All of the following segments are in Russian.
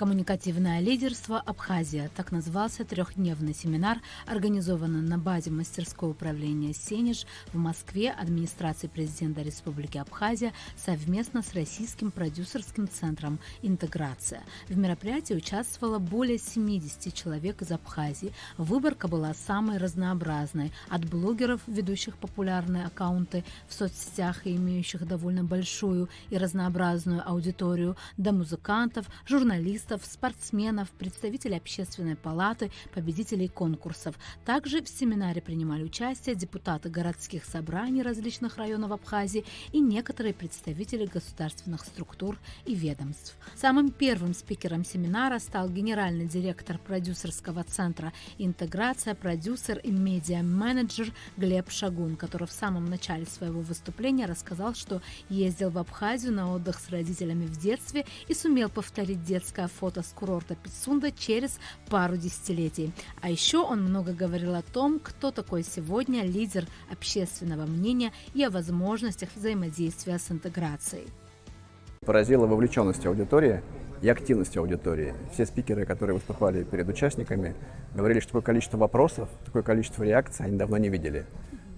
Коммуникативное лидерство Абхазия. Так назывался трехдневный семинар, организованный на базе мастерского управления «Сенеж» в Москве администрацией президента Республики Абхазия совместно с Российским продюсерским центром «Интеграция». В мероприятии участвовало более 70 человек из Абхазии. Выборка была самой разнообразной. От блогеров, ведущих популярные аккаунты в соцсетях и имеющих довольно большую и разнообразную аудиторию, до музыкантов, журналистов, спортсменов, представителей общественной палаты, победителей конкурсов. Также в семинаре принимали участие депутаты городских собраний различных районов Абхазии и некоторые представители государственных структур и ведомств. Самым первым спикером семинара стал генеральный директор продюсерского центра «Интеграция», продюсер и медиа-менеджер Глеб Шагун, который в самом начале своего выступления рассказал, что ездил в Абхазию на отдых с родителями в детстве и сумел повторить детское фото с курорта Пицунда через пару десятилетий. А еще он много говорил о том, кто такой сегодня лидер общественного мнения и о возможностях взаимодействия с интеграцией. Поразила вовлеченность аудитории и активность аудитории. Все спикеры, которые выступали перед участниками, говорили, что такое количество вопросов, такое количество реакций они давно не видели.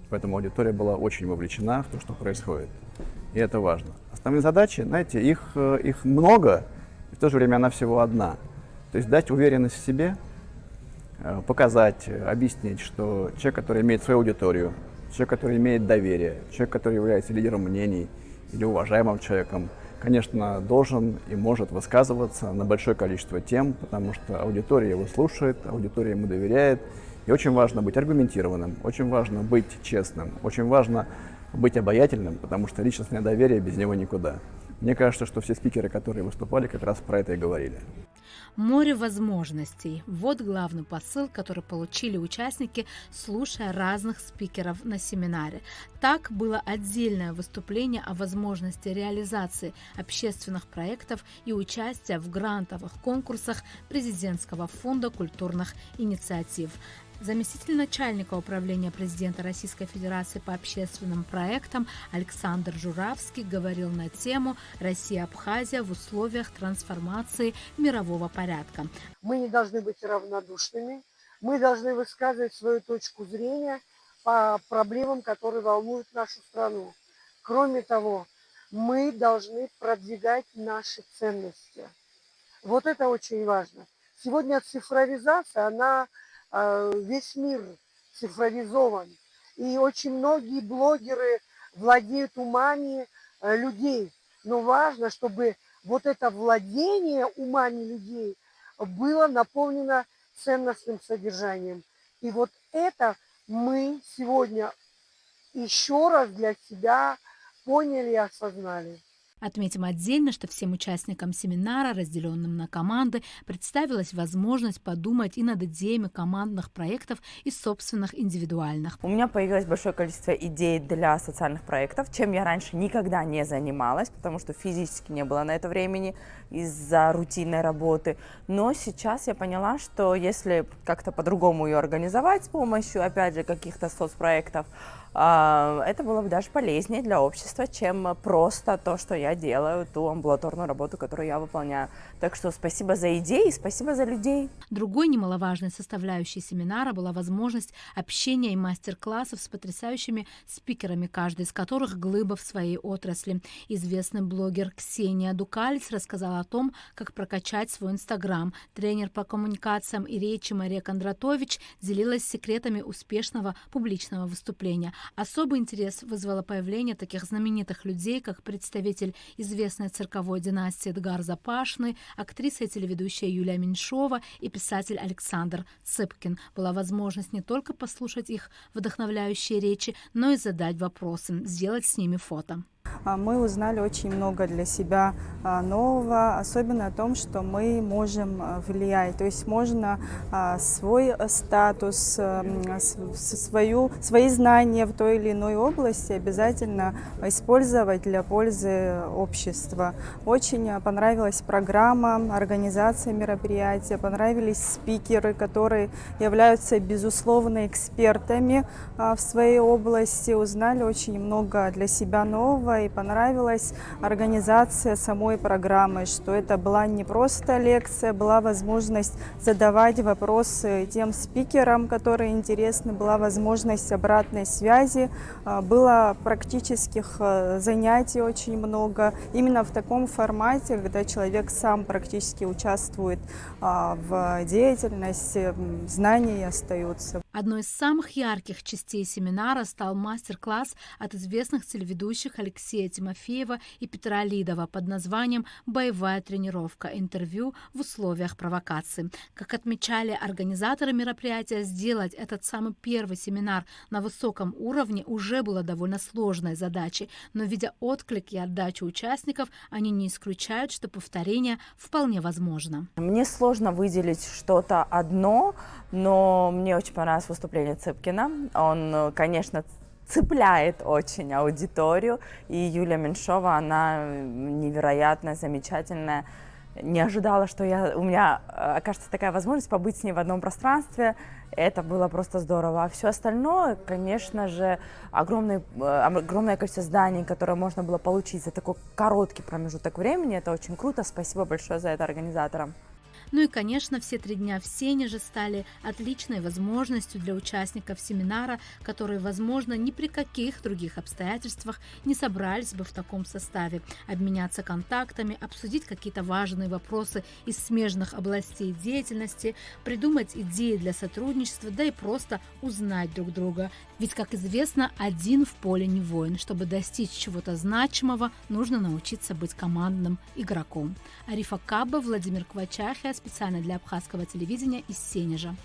Поэтому аудитория была очень вовлечена в то, что происходит. И это важно. Основные задачи, знаете, их много, и в то же время она всего одна. То есть дать уверенность в себе, показать, объяснить, что человек, который имеет свою аудиторию, человек, который имеет доверие, человек, который является лидером мнений или уважаемым человеком, конечно, должен и может высказываться на большое количество тем, потому что аудитория его слушает, аудитория ему доверяет. И очень важно быть аргументированным, очень важно быть честным, очень важно быть обаятельным, потому что личностное доверие без него никуда. Мне кажется, что все спикеры, которые выступали, как раз про это и говорили. Море возможностей. Вот главный посыл, который получили участники, слушая разных спикеров на семинаре. Так было отдельное выступление о возможности реализации общественных проектов и участия в грантовых конкурсах Президентского фонда культурных инициатив. Заместитель начальника управления президента Российской Федерации по общественным проектам Александр Журавский говорил на тему «Россия-Абхазия в условиях трансформации мирового порядка». Мы не должны быть равнодушными, мы должны высказывать свою точку зрения по проблемам, которые волнуют нашу страну. Кроме того, мы должны продвигать наши ценности. Вот это очень важно. Сегодня цифровизация, весь мир цифровизован, и очень многие блогеры владеют умами людей. Но важно, чтобы вот это владение умами людей было наполнено ценностным содержанием. И вот это мы сегодня еще раз для себя поняли и осознали. Отметим отдельно, что всем участникам семинара, разделенным на команды, представилась возможность подумать и над идеями командных проектов и собственных индивидуальных. У меня появилось большое количество идей для социальных проектов, чем я раньше никогда не занималась, потому что физически не было на это времени из-за рутинной работы. Но сейчас я поняла, что если как-то по-другому ее организовать с помощью, опять же, каких-то соцпроектов, это было бы даже полезнее для общества, чем просто то, что я делаю, ту амбулаторную работу, которую я выполняю. Так что спасибо за идеи, спасибо за людей. Другой немаловажной составляющей семинара была возможность общения и мастер-классов с потрясающими спикерами, каждый из которых глыба в своей отрасли. Известный блогер Ксения Дукалец рассказала о том, как прокачать свой Инстаграм. Тренер по коммуникациям и речи Мария Кондратович делилась секретами успешного публичного выступления. Особый интерес вызвало появление таких знаменитых людей, как представитель известной цирковой династии Эдгар Запашный, актриса и телеведущая Юлия Меньшова и писатель Александр Цыпкин. Была возможность не только послушать их вдохновляющие речи, но и задать вопросы, сделать с ними фото. Мы узнали очень много для себя нового, особенно о том, что мы можем влиять. То есть можно свой статус, свои знания в той или иной области обязательно использовать для пользы общества. Очень понравилась программа, организация мероприятия, понравились спикеры, которые являются, безусловно, экспертами в своей области. Узнали очень много для себя нового и понравилась организация самой программы, что это была не просто лекция, была возможность задавать вопросы тем спикерам, которые интересны, была возможность обратной связи, было практических занятий очень много. Именно в таком формате, когда человек сам практически участвует в деятельности, знания остаются. Одной из самых ярких частей семинара стал мастер-класс от известных телеведущих Алексея Тимофеева и Петра Лидова под названием «Боевая тренировка. Интервью в условиях провокации». Как отмечали организаторы мероприятия, сделать этот самый первый семинар на высоком уровне уже было довольно сложной задачей, но видя отклик и отдачу участников, они не исключают, что повторение вполне возможно. Мне сложно выделить что-то одно, но мне очень понравилось выступление Цыпкина. Он, конечно, цепляет очень аудиторию, и Юлия Меньшова, она невероятная, замечательная. Не ожидала, что у меня окажется такая возможность побыть с ней в одном пространстве. Это было просто здорово. А все остальное, конечно же, огромное количество зданий, которые можно было получить за такой короткий промежуток времени. Это очень круто. Спасибо большое за это организаторам. Ну и, конечно, все 3 дня в Сенеже стали отличной возможностью для участников семинара, которые, возможно, ни при каких других обстоятельствах не собрались бы в таком составе, обменяться контактами, обсудить какие-то важные вопросы из смежных областей деятельности, придумать идеи для сотрудничества, да и просто узнать друг друга. Ведь, как известно, один в поле не воин. Чтобы достичь чего-то значимого, нужно научиться быть командным игроком. Арифа Кабба, Владимир Квачахия, специально для абхазского телевидения из Сенежа.